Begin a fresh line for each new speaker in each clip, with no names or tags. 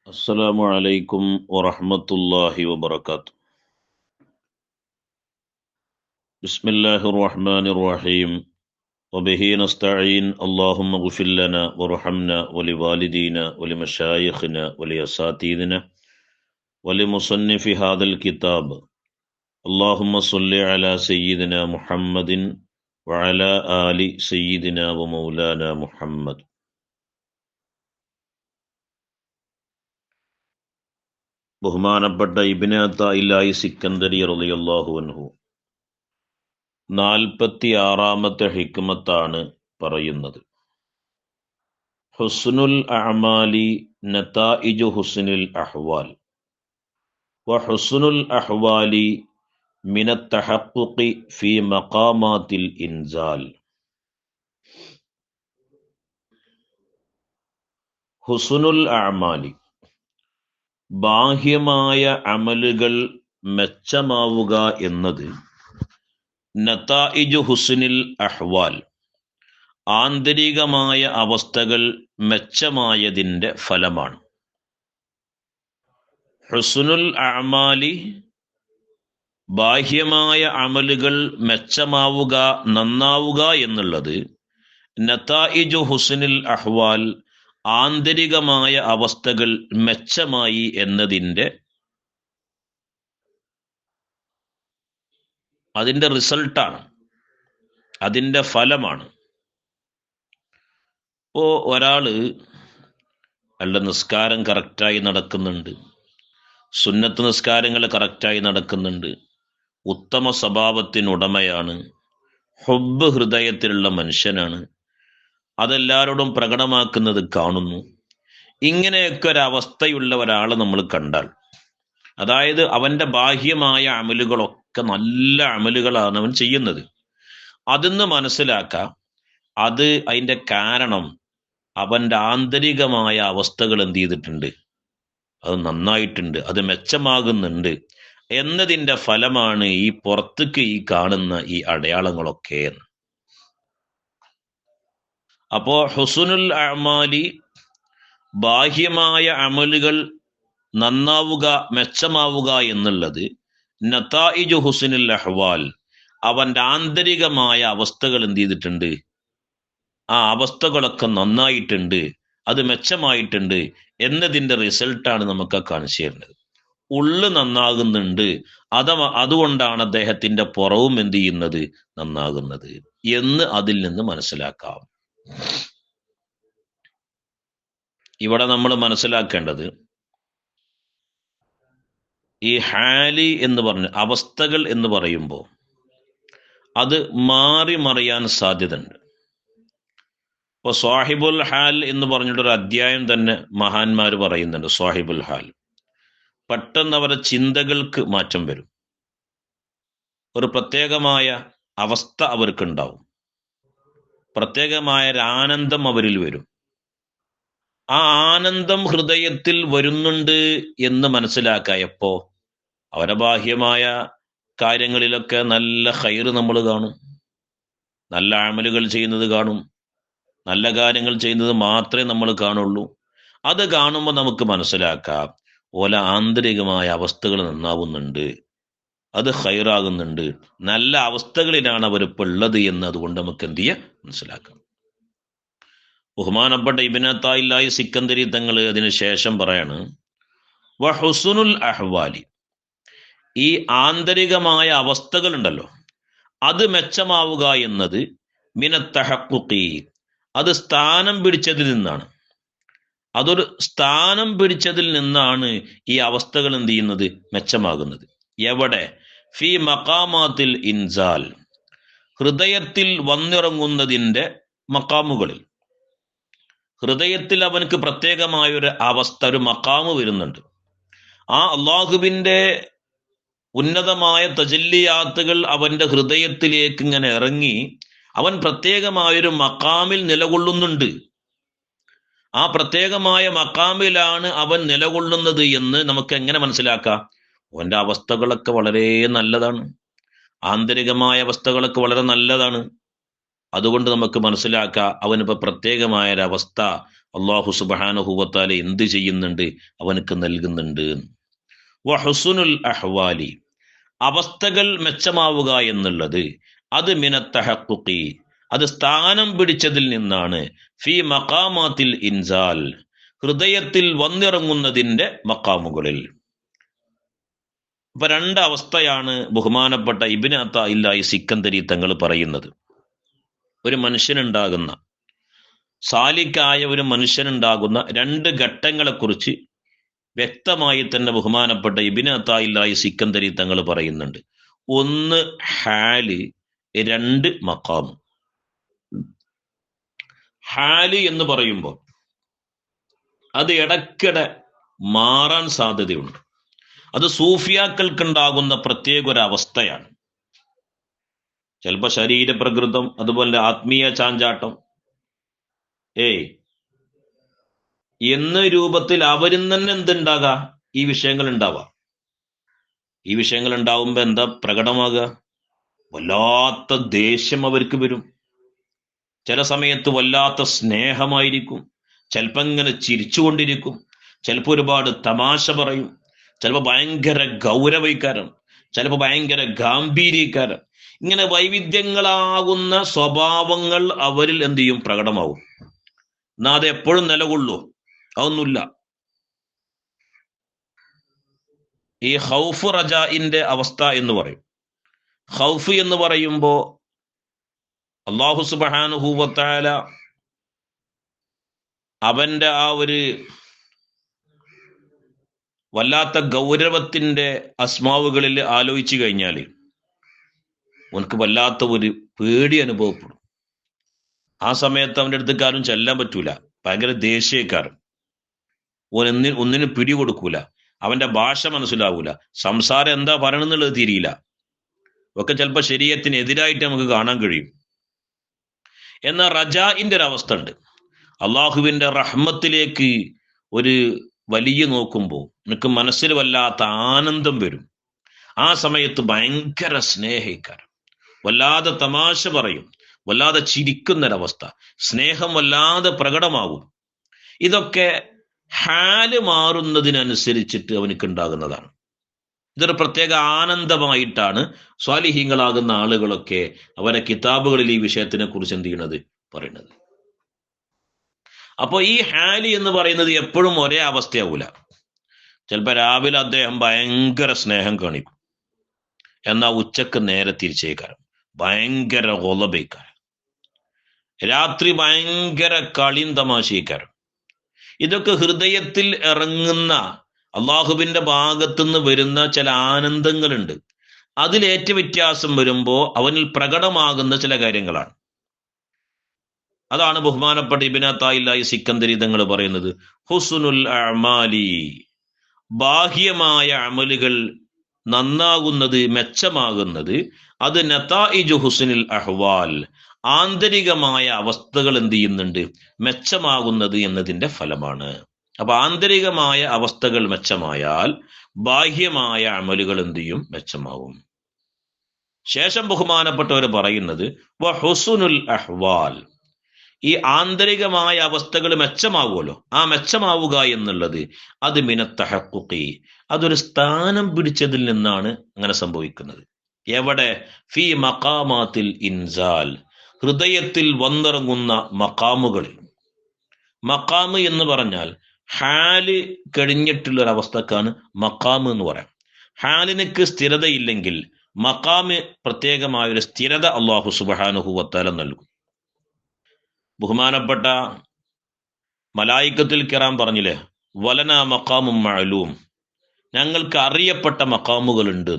السلام عليكم ورحمة الله وبركاته. بسم الله الرحمن الرحيم. وبه نستعين. اللهم اغفر لنا وارحمنا ولوالدينا ولمشايخنا ولأساتذتنا ولمصنف هذا الكتاب. اللهم صل على سيدنا محمد وعلى آل سيدنا ومولانا محمد. ബഹുമാനപ്പെട്ട ഇബ്നു അത്താഇല്ലാഹി സിക്കന്ദരി റളിയല്ലാഹു അൻഹു 46-ാമത്തെ ഹിക്മത്താണ് പറയുന്നത്. ഹുസ്നുൽ അഅമാലി നതായിജു ഹുസ്നിൽ അഹ്വാൽ വ ഹുസ്നുൽ അഹ്വാലി മിനത്ത് തഹഖുഖി ഫീ മഖാമാത്തിൽ ഇൻസാൽ. ഹുസ്നുൽ അഅമാലി, ബാഹ്യമായ അമലുകൾ മെച്ചമാവുക എന്നത് നതായിജു ഹുസ്നിൽ അഹ്വാൽ, ആന്തരികമായ അവസ്ഥകൾ മെച്ചമായതിൻ്റെ ഫലമാണ്. ഹുസ്നുൽ അഅമാലി, ബാഹ്യമായ അമലുകൾ മെച്ചമാവുക, നന്നാവുക എന്നുള്ളത് നതായിജു ഹുസ്നിൽ അഹ്വാൽ, ആന്തരികമായ അവസ്ഥകൾ മെച്ചമായി എന്നതിൻ്റെ അതിൻ്റെ റിസൾട്ടാണ്, അതിൻ്റെ ഫലമാണ്. ഇപ്പോൾ ഒരാൾ അയാളുടെ നിസ്കാരം കറക്റ്റായി നടക്കുന്നുണ്ട്, സുന്നത്ത് നിസ്കാരങ്ങൾ കറക്റ്റായി നടക്കുന്നുണ്ട്, ഉത്തമ സ്വഭാവത്തിനുടമയാണ്, ഹുബ്ബ് ഹൃദയത്തിലുള്ള മനുഷ്യനാണ്, അതെല്ലാവരോടും പ്രകടമാക്കുന്നത് കാണുന്നു. ഇങ്ങനെയൊക്കെ ഒരവസ്ഥയുള്ള ഒരാളെ നമ്മൾ കണ്ടാൽ, അതായത് അവൻ്റെ ബാഹ്യമായ അമലുകളൊക്കെ നല്ല അമലുകളാണ് അവൻ ചെയ്യുന്നത്, അതെന്ന് മനസ്സിലാക്കാം. അതിൻ്റെ കാരണം അവൻ്റെ ആന്തരികമായ അവസ്ഥകൾ എന്ത് ചെയ്തിട്ടുണ്ട്, അത് നന്നായിട്ടുണ്ട്, അത് മെച്ചമാകുന്നുണ്ട് എന്നതിൻ്റെ ഫലമാണ് ഈ പുറത്തേക്ക് ഈ കാണുന്ന ഈ അടയാളങ്ങളൊക്കെ. അപ്പോൾ ഹുസ്നുൽ അഅമാലി, ബാഹ്യമായ അമലുകൾ നന്നാവുക, മെച്ചമാവുക എന്നുള്ളത് നതായിജു ഹുസ്നുൽ അഹ്വാൽ, അവൻ്റെ ആന്തരികമായ അവസ്ഥകൾ എന്ത് ചെയ്തിട്ടുണ്ട്, ആ അവസ്ഥകളൊക്കെ നന്നായിട്ടുണ്ട്, അത് മെച്ചമായിട്ടുണ്ട് എന്നതിൻ്റെ റിസൾട്ടാണ് നമുക്ക് കാണിച്ചു തരുന്നത്. ഉള്ളു നന്നാകുന്നുണ്ട്, അതുകൊണ്ടാണ് അദ്ദേഹത്തിൻ്റെ പുറവും എന്ത് ചെയ്യുന്നത്, നന്നാകുന്നത് എന്ന് അതിൽ നിന്ന് മനസ്സിലാക്കാം. ഇവിടെ നമ്മൾ മനസ്സിലാക്കേണ്ടത്, ഈ ഹാലി എന്ന് പറഞ്ഞ അവസ്ഥകൾ എന്ന് പറയുമ്പോൾ അത് മാറി മറിയാൻ സാധ്യതയുണ്ട്. ഇപ്പോൾ സ്വാഹിബുൽ ഹാൽ എന്ന് പറഞ്ഞിട്ടൊരു അധ്യായം തന്നെ മഹാന്മാർ പറയുന്നുണ്ട്. സ്വാഹിബുൽ ഹാൽ, പെട്ടെന്ന് അവരുടെ ചിന്തകൾക്ക് മാറ്റം വരും, ഒരു പ്രത്യേകമായ അവസ്ഥ അവർക്കുണ്ടാവും, പ്രത്യേകമായ ഒരു ആനന്ദം അവരിൽ വരും. ആ ആനന്ദം ഹൃദയത്തിൽ വരുന്നുണ്ട് എന്ന് മനസ്സിലാക്കായപ്പോ അവരുടെ ബാഹ്യമായ കാര്യങ്ങളിലൊക്കെ നല്ല ഖൈറ് നമ്മൾ കാണും, നല്ല അമലുകൾ ചെയ്യുന്നത് കാണും, നല്ല കാര്യങ്ങൾ ചെയ്യുന്നത് മാത്രമേ നമ്മൾ കാണുള്ളൂ. അത് കാണുമ്പോൾ നമുക്ക് മനസ്സിലാക്കാം ഓല ആന്തരികമായ അവസ്ഥകൾ നന്നാവുന്നുണ്ട്, അത് ഖൈറാകുന്നുണ്ട്, നല്ല അവസ്ഥകളിലാണ് അവരിപ്പോൾ ഉള്ളത് എന്ന് അതുകൊണ്ട് നമുക്ക് എന്ത് ചെയ്യാം, മനസ്സിലാക്കാം. ബഹുമാനപ്പെട്ട ഇബ്നു അത്താഇല്ലാഹി സിക്കന്ദരി തങ്ങൾ അതിന് ശേഷം പറയാണ്, വ ഹുസ്നുൽ അഹ്വാലി, ഈ ആന്തരികമായ അവസ്ഥകൾ ഉണ്ടല്ലോ, അത് മെച്ചമാവുക എന്നത് മിനത്ത് തഹഖുഖി, അത് സ്ഥാനം പിടിച്ചതിൽ നിന്നാണ്, അതൊരു സ്ഥാനം പിടിച്ചതിൽ നിന്നാണ് ഈ അവസ്ഥകൾ എന്ത് ചെയ്യുന്നത്, മെച്ചമാകുന്നത്. എവിടെ? ഫി മഖാമാത്തിൽ ഇൻസാൽ, ഹൃദയത്തിൽ വന്നിറങ്ങുന്നതിൻ്റെ മഖാമുകളിൽ. ഹൃദയത്തിൽ അവനക്ക് പ്രത്യേകമായൊരു അവസ്ഥ, ഒരു മഖാമ് വരുന്നുണ്ട്. ആ അള്ളാഹുവിൻ്റെ ഉന്നതമായ തജല്ലിയാത്തുകൾ അവൻ്റെ ഹൃദയത്തിലേക്ക് ഇങ്ങനെ ഇറങ്ങി അവൻ പ്രത്യേകമായൊരു മഖാമിൽ നിലകൊള്ളുന്നുണ്ട്. ആ പ്രത്യേകമായ മഖാമിലാണ് അവൻ നിലകൊള്ളുന്നത് എന്ന് നമുക്ക് എങ്ങനെ മനസ്സിലാക്കാം? അവൻ്റെ അവസ്ഥകളൊക്കെ വളരെ നല്ലതാണ്, ആന്തരികമായ അവസ്ഥകളൊക്കെ വളരെ നല്ലതാണ്. അതുകൊണ്ട് നമുക്ക് മനസ്സിലാക്കാം അവനിപ്പോൾ പ്രത്യേകമായൊരവസ്ഥ അള്ളാഹു സുബ്ഹാനഹു വ തആല എന്ത് ചെയ്യുന്നുണ്ട്, അവനക്ക് നൽകുന്നുണ്ട്. വഹുസ്നുൽ അഹ്വാലി, അവസ്ഥകൾ മെച്ചമാവുക എന്നുള്ളത് അത് മിനത്തഹഖുഖി, അത് സ്ഥാനം പിടിച്ചതിൽ നിന്നാണ്. ഫി മഖാമാത്തിൽ ഇൻസാൽ, ഹൃദയത്തിൽ വന്നിറങ്ങുന്നതിൻ്റെ മഖാമുകളിൽ. ഇപ്പൊ രണ്ടവസ്ഥയാണ് ബഹുമാനപ്പെട്ട ഇബ്നു അത്താഇല്ലാഹി സിക്കന്ദരി തങ്ങൾ പറയുന്നത്. ഒരു മനുഷ്യനുണ്ടാകുന്ന, സാലിക്കായ ഒരു മനുഷ്യനുണ്ടാകുന്ന രണ്ട് ഘട്ടങ്ങളെക്കുറിച്ച് വ്യക്തമായി തന്നെ ബഹുമാനപ്പെട്ട ഇബ്നു അത്താഇല്ലാഹി സിക്കന്ദരി തങ്ങൾ പറയുന്നുണ്ട്. ഒന്ന് ഹാല്, രണ്ട് മഖാം. ഹാല് എന്ന് പറയുമ്പോൾ അത് ഇടയ്ക്കിടെ മാറാൻ സാധ്യതയുണ്ട്. അത് സൂഫിയാക്കൾക്കുണ്ടാകുന്ന പ്രത്യേക ഒരു അവസ്ഥയാണ്. ചിലപ്പോൾ ശരീരപ്രകൃതം, അതുപോലെ ആത്മീയ ചാഞ്ചാട്ടം എന്ന രൂപത്തിൽ അവരിൽ തന്നെ എന്തുണ്ടാകാ, ഈ വിഷയങ്ങൾ ഉണ്ടാവാം. ഈ വിഷയങ്ങൾ ഉണ്ടാവുമ്പോ എന്താ പ്രകടമാകുക? വല്ലാത്ത ദേഷ്യം അവർക്ക് വരും. ചില സമയത്ത് വല്ലാത്ത സ്നേഹമായിരിക്കും. ചിലപ്പോൾ ഇങ്ങനെ ചിരിച്ചുകൊണ്ടിരിക്കും. ചിലപ്പോൾ ഒരുപാട് തമാശ പറയും. ചിലപ്പോൾ ഭയങ്കര ഗൗരവക്കാരൻ, ചിലപ്പോൾ ഭയങ്കര ഗാംഭീര്യക്കാരൻ. ഇങ്ങനെ വൈവിധ്യങ്ങളാകുന്ന സ്വഭാവങ്ങൾ അവരിൽ എന്ത് ചെയ്യും, പ്രകടമാവും. എന്നാ അത് എപ്പോഴും നിലകൊള്ളൂ? അതൊന്നുമില്ല. ഈ ഖൗഫ് റജാഇന്റെ അവസ്ഥ എന്ന് പറയും. ഖൗഫ് എന്ന് പറയുമ്പോ അല്ലാഹു സുബ്ഹാനഹു വ തആല അവന്റെ ആ ഒരു വല്ലാത്ത ഗൗരവത്തിന്റെ അസ്മാവുകളിൽ ആലോചിച്ചു കഴിഞ്ഞാൽ അവനക്ക് വല്ലാത്ത ഒരു പേടി അനുഭവപ്പെടും. ആ സമയത്ത് അവൻ്റെ അടുത്തേക്കാരും ചെല്ലാൻ പറ്റൂല. ഭയങ്കര ദേഷ്യക്കാരൻ. ഒന്നിനും പിടികൊടുക്കൂല. അവന്റെ ഭാഷ മനസ്സിലാവൂല. സംസാരം എന്താ പറയണമെന്നുള്ളത് തിരിയില്ല. ഒക്കെ ചിലപ്പോൾ ശരീഅത്തിന് എതിരായിട്ട് നമുക്ക് കാണാൻ കഴിയും. എന്നാൽ റജാഇന്റെ ഒരു അവസ്ഥ ഉണ്ട്. അള്ളാഹുവിന്റെ റഹ്മത്തിലേക്ക് ഒരു വലിയ നോക്കുമ്പോൾ നിനക്ക് മനസ്സിൽ വല്ലാത്ത ആനന്ദം വരും. ആ സമയത്ത് ഭയങ്കര സ്നേഹിക്കാരം, വല്ലാതെ തമാശ പറയും, വല്ലാതെ ചിരിക്കുന്നൊരവസ്ഥ, സ്നേഹം വല്ലാതെ പ്രകടമാകും. ഇതൊക്കെ ഹാല് മാറുന്നതിനനുസരിച്ചിട്ട് അവനക്ക് ഉണ്ടാകുന്നതാണ്. ഇതൊരു പ്രത്യേക ആനന്ദമായിട്ടാണ് സ്വാലിഹീങ്ങളാകുന്ന ആളുകളൊക്കെ അവരെ കിതാബുകളിൽ ഈ വിഷയത്തിനെ കുറിച്ച് എന്ത് ചെയ്യണത്, പറയുന്നത്. അപ്പോൾ ഈ ഹാലി എന്ന് പറയുന്നത് എപ്പോഴും ഒരേ അവസ്ഥയാവൂല. ചിലപ്പോൾ രാവിലെ അദ്ദേഹം ഭയങ്കര സ്നേഹം കാണിക്കും, എന്നാൽ ഉച്ചക്ക് നേരെ തിരിച്ചേക്കാരം, ഭയങ്കര ഗളബേക്കാരം. രാത്രി ഭയങ്കര കളിയും തമാശയിക്കാരം. ഇതൊക്കെ ഹൃദയത്തിൽ ഇറങ്ങുന്ന അള്ളാഹുവിന്റെ ഭാഗത്തുനിന്ന് വരുന്ന ചില ആനന്ദങ്ങളുണ്ട്. അതിലേറ്റ വ്യത്യാസം വരുമ്പോൾ അവനിൽ പ്രകടമാകുന്ന ചില കാര്യങ്ങളാണ്. അതാണ് ബഹുമാനപ്പെട്ട ഇബ്നു അത്താഇല്ലാഹി സിക്കന്ദരി തങ്ങൾ പറയുന്നത്, ഹുസ്നുൽ അഅമാലി, ബാഹ്യമായ അമലുകൾ നന്നാകുന്നത്, മെച്ചമാകുന്നത്, അത് നതായിജു ഹുസ്നിൽ അഹ്വാൽ, ആന്തരികമായ അവസ്ഥകൾ എന്ത് ചെയ്യുന്നുണ്ട്, മെച്ചമാകുന്നത് എന്നതിൻ്റെ ഫലമാണ്. അപ്പൊ ആന്തരികമായ അവസ്ഥകൾ മെച്ചമായാൽ ബാഹ്യമായ അമലുകൾ എന്ത് ചെയ്യും, മെച്ചമാവും. ശേഷം ബഹുമാനപ്പെട്ടവർ പറയുന്നത് വഹുസ്നുൽ അഹ്വാൽ, ഈ ആന്തരികമായ അവസ്ഥകൾ മെച്ചമാവുമല്ലോ, ആ മെച്ചമാവുക എന്നുള്ളത് അത് മിനത്തഹഖുഖി, അതൊരു സ്ഥാനം പിടിച്ചതിൽ നിന്നാണ് അങ്ങനെ സംഭവിക്കുന്നത്. എവിടെ? ഫി മഖാമാത്തിൽ ഇൻസാൽ, ഹൃദയത്തിൽ വന്നിറങ്ങുന്ന മഖാമുകളിൽ. മഖാമ് എന്ന് പറഞ്ഞാൽ ഹാല് കഴിഞ്ഞിട്ടുള്ളൊരവസ്ഥക്കാണ് മഖാമ് എന്ന് പറയാം. ഹാലിനക്ക് സ്ഥിരതയില്ലെങ്കിൽ മഖാമ് പ്രത്യേകമായൊരു സ്ഥിരത അല്ലാഹു സുബ്ഹാനഹു വ തആല നൽകും. ബഹുമാനപ്പെട്ട മലായിക്കത്തുൽ കിറാം പറഞ്ഞില്ലേ, വലനാ മഖാമും മഅലൂം, ഞങ്ങൾക്ക് അറിയപ്പെട്ട മഖാമുകളുണ്ട്.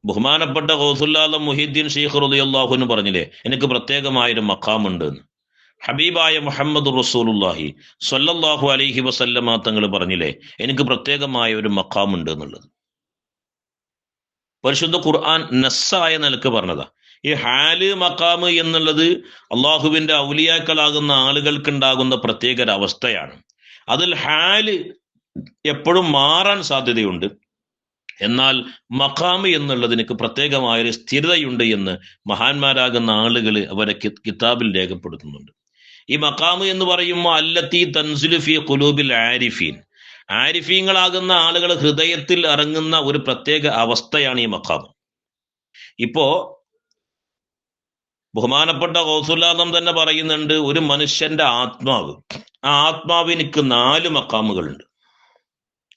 ബഹുമാനപ്പെട്ട ഗൗസുൽ ആലം മുഹീദ്ദീൻ ശൈഖ് റളിയല്ലാഹു അൻഹു പറഞ്ഞില്ലേ, എനിക്ക് പ്രത്യേകമായൊരു മഖാമുണ്ട്. ഹബീബായ മുഹമ്മദ് റസൂലുള്ളാഹി സ്വല്ലല്ലാഹു അലൈഹി വസല്ലമ തങ്ങൾ പറഞ്ഞില്ലേ, എനിക്ക് പ്രത്യേകമായ ഒരു മഖാമുണ്ട് എന്നുള്ളത്. പരിശുദ്ധ ഖുർആൻ നസ്സായ നിലക്ക് പറഞ്ഞതാ. ഈ ഹാല് മഖാമ് എന്നുള്ളത് അള്ളാഹുവിന്റെ ഔലിയാക്കളാകുന്ന ആളുകൾക്കുണ്ടാകുന്ന പ്രത്യേക ഒരു അവസ്ഥയാണ്. അതിൽ ഹാല് എപ്പോഴും മാറാൻ സാധ്യതയുണ്ട്. എന്നാൽ മഖാമ് എന്നുള്ളതിനൊക്കെ പ്രത്യേകമായൊരു സ്ഥിരതയുണ്ട് എന്ന് മഹാന്മാരാകുന്ന ആളുകൾ അവരെ കിതാബിൽ രേഖപ്പെടുത്തുന്നുണ്ട്. ഈ മഖാമ് എന്ന് പറയുമ്പോൾ അല്ലത്തി തൻസിലു ഫി ഖുലൂബിൽ ആരിഫീൻ, ആരിഫീങ്ങളാകുന്ന ആളുകൾ ഹൃദയത്തിൽ ഇറങ്ങുന്ന ഒരു പ്രത്യേക അവസ്ഥയാണ് ഈ മഖാമ്. ഇപ്പോ ബഹുമാനപ്പെട്ട ഗൗസുൽ തന്നെ പറയുന്നുണ്ട്, ഒരു മനുഷ്യന്റെ ആത്മാവ്, ആ ആത്മാവിനിക്ക് 4 മഖാമുകളുണ്ട്.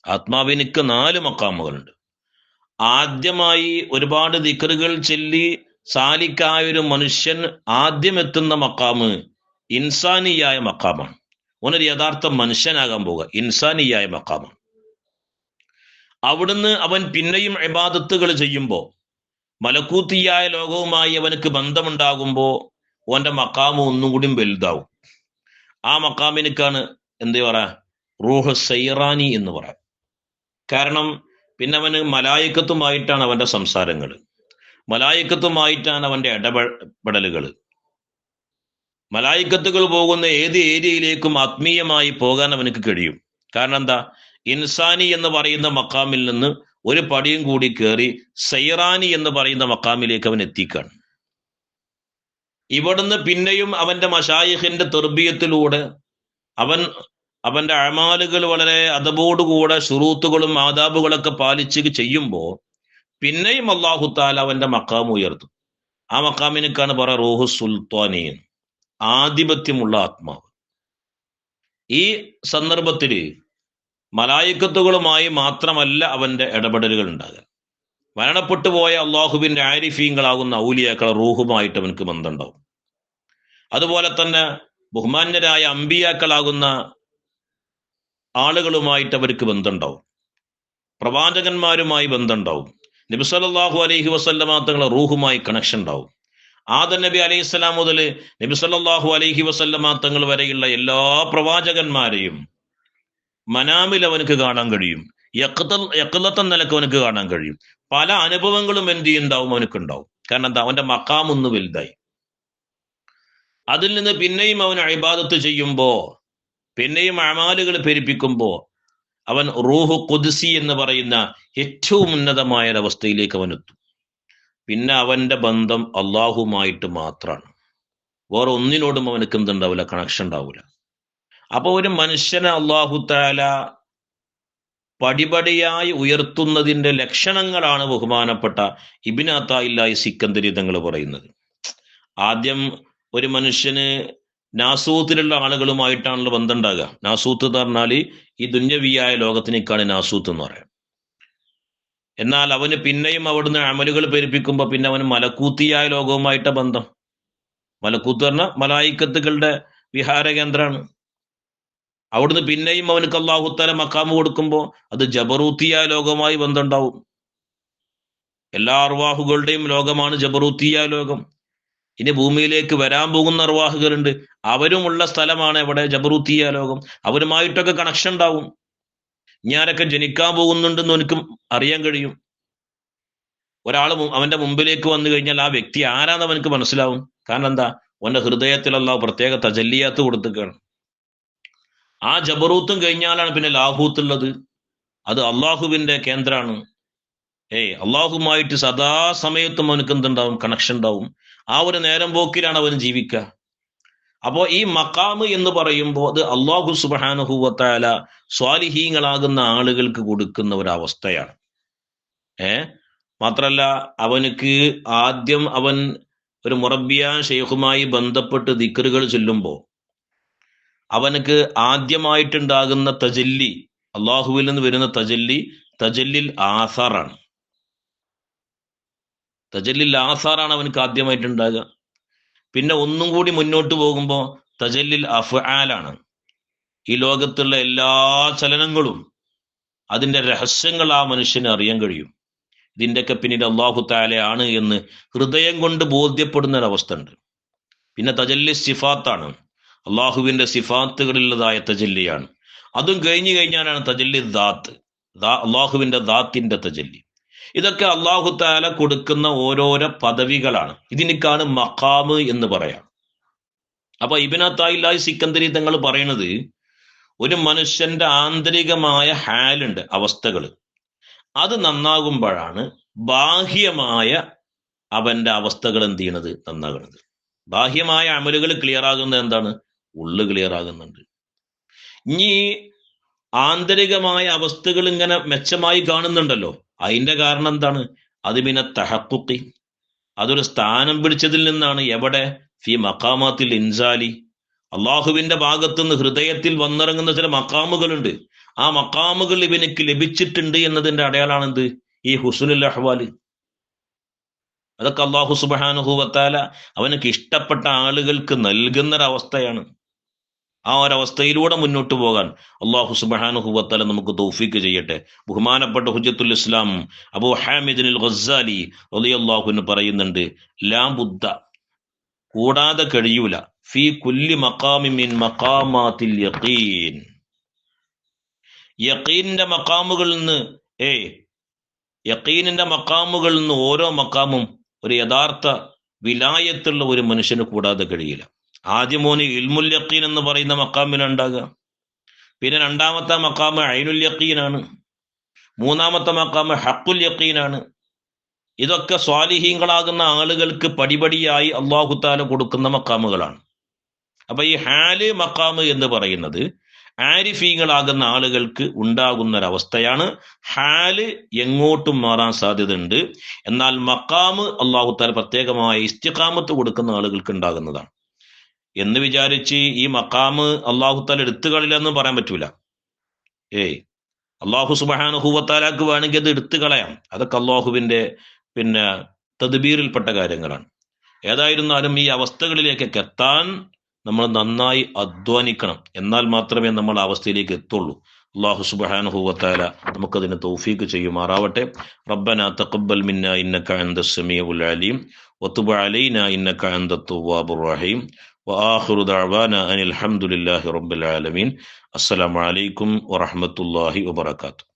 ആത്മാവിനിക്ക് 4 മഖാമുകളുണ്ട്. ആദ്യമായി ഒരുപാട് ദിക്റുകൾ ചൊല്ലി സാലിക്കായ ഒരു മനുഷ്യൻ ആദ്യം എത്തുന്ന മഖാമ് ഇൻസാനിയായ മഖാമാണ്. ഓനൊരു യഥാർത്ഥ മനുഷ്യനാകാൻ പോവുക ഇൻസാനിയായ മഖാമാണ്. അവിടുന്ന് അവൻ പിന്നെയും ഇബാദത്തുകൾ ചെയ്യുമ്പോൾ മലക്കൂത്തിയായ ലോകവുമായി അവനക്ക് ബന്ധമുണ്ടാകുമ്പോൾ ഓന്റെ മഖാമ് ഒന്നും കൂടി വലുതാവും. ആ മഖാമിനിക്കാണ് എന്ത് പറയാ, റൂഹ് സൈറാനി എന്ന് പറയാം. കാരണം പിന്നെ അവന് മലായിക്കത്തുമായിട്ടാണ് അവന്റെ സംസാരങ്ങൾ, മലായിക്കത്തുമായിട്ടാണ് അവന്റെ ഇടപെടലുകൾ. മലായിക്കത്തുകൾ പോകുന്ന ഏത് ഏരിയയിലേക്കും ആത്മീയമായി പോകാൻ അവനക്ക് കഴിയും. കാരണം എന്താ, ഇൻസാനി എന്ന് പറയുന്ന മഖാമിൽ നിന്ന് ഒരു പടിയും കൂടി കയറി സൈറാനി എന്ന് പറയുന്ന മഖാമിലേക്ക് അവൻ എത്തിക്കാണ്. ഇവിടുന്ന് പിന്നെയും അവന്റെ മശായിഖിന്റെ തെർബിയത്തിലൂടെ അവന്റെ അമാലുകൾ വളരെ അതബോടുകൂടെ ശുറൂത്തുകളും ആദാബുകളൊക്കെ പാലിച്ച് ചെയ്യുമ്പോൾ പിന്നെയും അല്ലാഹു തആല അവന്റെ മഖാം ഉയർത്തും. ആ മഖാമിനേക്കാണ് പറ റൂഹു സുൽത്താനി, ആധിപത്യമുള്ള ആത്മാവ്. ഈ സന്ദർഭത്തിൽ മലായിക്കത്തുകളുമായി മാത്രമല്ല അവന്റെ ഇടപെടലുകൾ ഉണ്ടാകുക. മരണപ്പെട്ടു പോയ അള്ളാഹുവിന്റെ ആരിഫീങ്ങളാകുന്ന ഔലിയാക്കളെ റൂഹുമായിട്ട് അവനക്ക് ബന്ധമുണ്ടാവും. അതുപോലെ തന്നെ ബഹുമാന്യരായ അമ്പിയാക്കളാകുന്ന ആളുകളുമായിട്ട് അവർക്ക് ബന്ധമുണ്ടാവും. പ്രവാചകന്മാരുമായി ബന്ധമുണ്ടാവും. നബി സല്ലല്ലാഹു അലൈഹി വസല്ലമ തങ്ങളെ റൂഹുമായി കണക്ഷൻ ഉണ്ടാവും. ആദം നബി അലൈഹി സ്വലാം മുതൽ നബി സല്ലല്ലാഹു അലൈഹി വസല്ലമ തങ്ങൾ വരെയുള്ള എല്ലാ പ്രവാചകന്മാരെയും മനാമിൽ അവനക്ക് കാണാൻ കഴിയും. യഖ്ലത്തൻ നിലക്ക് അവനക്ക് കാണാൻ കഴിയും. പല അനുഭവങ്ങളും എന്ത് ചെയ്യുന്നുണ്ടാവും, അവനക്കുണ്ടാവും. കാരണം എന്താ, അവന്റെ മഖാം ഒന്ന് വലുതായി. അതിൽ നിന്ന് പിന്നെയും അവൻ ഇബാദത്ത് ചെയ്യുമ്പോ, പിന്നെയും അമാലുകൾ പെരുപ്പിക്കുമ്പോ അവൻ റൂഹു ഖുദ്സി എന്ന് പറയുന്ന ഏറ്റവും ഉന്നതമായ ഒരവസ്ഥയിലേക്ക് അവൻ എത്തും. പിന്നെ അവന്റെ ബന്ധം അള്ളാഹുമായിട്ട് മാത്രമാണ്. വേറെ ഒന്നിനോടും അവനക്ക് എന്തുണ്ടാവില്ല, കണക്ഷൻ ഉണ്ടാവില്ല. അപ്പൊ ഒരു മനുഷ്യനെ അല്ലാഹു തആല പടിപടിയായി ഉയർത്തുന്നതിന്റെ ലക്ഷണങ്ങളാണ് ബഹുമാനപ്പെട്ട ഇബ്നു അതാഇല്ലാഹി സിക്കന്ദരി തങ്ങൾ പറയുന്നത്. ആദ്യം ഒരു മനുഷ്യന് നാസൂത്തിലുള്ള ആളുകളുമായിട്ടാണല്ലോ ബന്ധം ഉണ്ടാകുക. നാസൂത്ത് എന്ന് പറഞ്ഞാൽ ഈ ദുന്യവിയായ ലോകത്തിനേക്കാണ് നാസൂത്ത് എന്ന് പറയാം. എന്നാൽ അവന് പിന്നെയും അവിടുന്ന് അമലുകൾ പെരുപ്പിക്കുമ്പോൾ പിന്നെ അവന് മലക്കൂത്തിയായ ലോകവുമായിട്ട ബന്ധം. മലക്കൂത്ത് പറഞ്ഞാൽ മലായിക്കത്തുകളുടെ വിഹാര കേന്ദ്രമാണ്. അവിടുന്ന് പിന്നെയും അവനക്ക് അല്ലാഹു തആല മഖാമ് കൊടുക്കുമ്പോൾ അത് ജബറൂത്തിയായ ലോകവുമായി ബന്ധമുണ്ടാവും. എല്ലാ അർവാഹുകളുടെയും ലോകമാണ് ജബറൂത്തിയായ ലോകം. ഇനി ഭൂമിയിലേക്ക് വരാൻ പോകുന്ന അർവാഹുകളുണ്ട്, അവരുമുള്ള സ്ഥലമാണ് എവിടെ, ജബറൂത്തിയ ലോകം. അവരുമായിട്ടൊക്കെ കണക്ഷൻ ഉണ്ടാവും. ഞാനൊക്കെ ജനിക്കാൻ പോകുന്നുണ്ടെന്ന് എനിക്കും അറിയാൻ കഴിയും. ഒരാൾ അവന്റെ മുമ്പിലേക്ക് വന്നു കഴിഞ്ഞാൽ ആ വ്യക്തി ആരാന്ന് അവനക്ക് മനസ്സിലാവും. കാരണം എന്താ, അവന്റെ ഹൃദയത്തിൽ അല്ലാഹു പ്രത്യേക തജല്ലിയാത്ത് കൊടുത്തിക്കാണ്. ആ ജബറൂത്തും കഴിഞ്ഞാലാണ് പിന്നെ ലാഹൂത്തുള്ളത്. അത് അള്ളാഹുവിന്റെ കേന്ദ്രമാണ്. അള്ളാഹുമായിട്ട് സദാസമയത്തും അവനക്ക് എന്തുണ്ടാവും, കണക്ഷൻ ഉണ്ടാവും. ആ ഒരു നേരം പോക്കിലാണ് അവൻ ജീവിക്കുക. അപ്പോ ഈ മഖാമ് എന്ന് പറയുമ്പോൾ അത് അല്ലാഹു സുബ്ഹാനഹു വ തആല സ്വാലിഹീങ്ങളാകുന്ന ആളുകൾക്ക് കൊടുക്കുന്ന ഒരവസ്ഥയാണ്. മാത്രല്ല അവനക്ക് ആദ്യം അവൻ ഒരു മുറബ്ബിയ ഷെയ്ഖുമായി ബന്ധപ്പെട്ട് ദിക്റുകൾ ചൊല്ലുമ്പോൾ അവനക്ക് ആദ്യമായിട്ടുണ്ടാകുന്ന തജല്ലി, അള്ളാഹുവിൽ നിന്ന് വരുന്ന തജല്ലിൽ ആസാറാണ്. തജല്ലിൽ ആസാറാണ് അവനക്ക് ആദ്യമായിട്ടുണ്ടാകുക. പിന്നെ ഒന്നും കൂടി മുന്നോട്ട് പോകുമ്പോൾ തജല്ലിൽ അഫ്ആലാണ്. ഈ ലോകത്തുള്ള എല്ലാ ചലനങ്ങളും അതിന്റെ രഹസ്യങ്ങൾ ആ മനുഷ്യന് അറിയാൻ കഴിയും. ഇതിൻ്റെയൊക്കെ പിന്നിൽ അല്ലാഹു തആല ആണ് എന്ന് ഹൃദയം കൊണ്ട് ബോധ്യപ്പെടുന്ന ഒരവസ്ഥ ഉണ്ട്. പിന്നെ തജല്ലി സിഫാത്താണ്, അള്ളാഹുവിന്റെ സിഫാത്തുകളിലുള്ളതായ തജല്ലിയാണ്. അതും കഴിഞ്ഞു കഴിഞ്ഞാലാണ് തജല്ലി ദാത്ത്, അള്ളാഹുവിന്റെ ദാത്തിന്റെ തജല്ലി. ഇതൊക്കെ അല്ലാഹു തആല കൊടുക്കുന്ന ഓരോരോ പദവികളാണ്. ഇതിനേക്കാണ് മഖാമ് എന്ന് പറയാം. അപ്പൊ ഇബ്നു അതാഇല്ലാഹി സിക്കന്ദരി തങ്ങൾ പറയണത്, ഒരു മനുഷ്യന്റെ ആന്തരികമായ ഹാലുണ്ട്, അവസ്ഥകൾ. അത് നന്നാകുമ്പോഴാണ് ബാഹ്യമായ അവന്റെ അവസ്ഥകൾ എന്ത് ചെയ്യണത്, നന്നാകണത്. ബാഹ്യമായ അമലുകൾ ക്ലിയർ ആകുന്നത് എന്താണ്? ഉള്ളു ക്ലിയർ ആകുന്നുണ്ട്. ഇനി ആന്തരികമായ അവസ്ഥകൾ ഇങ്ങനെ മെച്ചമായി കാണുന്നുണ്ടല്ലോ, അതിന്റെ കാരണം എന്താണ്? അത് പിന്നെ തഹഖുഖി, അതൊരു സ്ഥാനം പിടിച്ചതിൽ നിന്നാണ്. എവിടെ? ഫി മഖാമാത്തിൽ ഇൻസാലി, അള്ളാഹുവിന്റെ ഭാഗത്തുനിന്ന് ഹൃദയത്തിൽ വന്നിറങ്ങുന്ന ചില മക്കാമുകളുണ്ട്. ആ മക്കാമുകൾ ഇവനക്ക് ലഭിച്ചിട്ടുണ്ട് എന്നതിന്റെ അടയാളാണ് എന്ത്? ഈ ഹുസ്നുൽ അഹ്വാല്. അതൊക്കെ അള്ളാഹു സുബ്ഹാനഹു വ തആല അവനക്ക് ഇഷ്ടപ്പെട്ട ആളുകൾക്ക് നൽകുന്നൊരവസ്ഥയാണ്. ആ ഒരവസ്ഥയിലൂടെ മുന്നോട്ട് പോകാൻ അള്ളാഹു സുബ്ഹാനഹു വ തആല നമുക്ക് തൗഫീക്ക് ചെയ്യട്ടെ. ബഹുമാനപ്പെട്ട ഹുജ്ജത്തുൽ ഇസ്ലാം അബൂ ഹാമിദ് അൽ ഗസ്സാലി റളിയല്ലാഹു അൻഹു പറയുന്നുണ്ട്, ലാ ബുദ്ദ, കൂടാതെ കഴിയൂല, ഫീ കുല്ലി മഖാമിൻ മിൻ മഖാമാത്തിൽ യഖീൻ, യഖീനിന്റെ മഖാമുകളിൽ നിന്ന് യഖീനിന്റെ മഖാമുകളിൽ നിന്ന് ഓരോ മഖാമും ഒരു യഥാർത്ഥ വിലായത്തുള്ള ഒരു മനുഷ്യന് കൂടാതെ കഴിയില്ല. ആദ്യം മോന് ഇൽമുൽ യഖീൻ എന്ന് പറയുന്ന മഖാമിലുണ്ടാകുക, പിന്നെ രണ്ടാമത്തെ മഖാമ് ഐനുൽ യഖീനാണ്, മൂന്നാമത്തെ മഖാമ് ഹഖുൽ യഖീനാണ്. ഇതൊക്കെ സ്വാലിഹീങ്ങളാകുന്ന ആളുകൾക്ക് പടിപടിയായി അല്ലാഹു തആല കൊടുക്കുന്ന മഖാമുകളാണ്. അപ്പൊ ഈ ഹാല് മഖാമ് എന്ന് പറയുന്നത് ആരിഫീങ്ങളാകുന്ന ആളുകൾക്ക് ഉണ്ടാകുന്നൊരവസ്ഥയാണ്. ഹാല് എങ്ങോട്ടും മാറാൻ സാധ്യതയുണ്ട്. എന്നാൽ മഖാമ് അല്ലാഹു തആല പ്രത്യേകമായ ഇസ്തിഖാമത്ത് കൊടുക്കുന്ന ആളുകൾക്ക് ഉണ്ടാകുന്നതാണ്. എന്ന് വിചാരിച്ച് ഈ മഖാമ് അല്ലാഹു തആല എടുത്തുകളില്ലെന്ന് പറയാൻ പറ്റൂല. അല്ലാഹു സുബ്ഹാനഹു വ തആലക്ക് വേണമെങ്കിൽ അത് എടുത്തു കളയാം. അതൊക്കെ അല്ലാഹുവിന്റെ പിന്നെ തദ്ബീറിൽപ്പെട്ട കാര്യങ്ങളാണ്. ഏതായിരുന്നാലും ഈ അവസ്ഥകളിലേക്കൊക്കെ എത്താൻ നമ്മൾ നന്നായി അധ്വാനിക്കണം. എന്നാൽ മാത്രമേ നമ്മൾ ആ അവസ്ഥയിലേക്ക് എത്തുള്ളൂ. അല്ലാഹു സുബ്ഹാനഹു വ തആല നമുക്കതിന് തൗഫീക്ക് ചെയ്യുമാറാവട്ടെ. റബ്ബനാ തഖബ്ബൽ മിന്നാ ഇന്നക അൻതസ് സമീഉൽ അലീം വതുബ് അലൈനാ ഇന്നക അൻതത് തവ്വാബുർ റഹീം വആഖിറു ദഅവാനാ അനിൽ ഹംദുലില്ലാഹി റബ്ബിൽ ആലമീൻ. അസ്സലാമു അലൈക്കും വറഹ്മത്തുള്ളാഹി വബറകാതുഹു.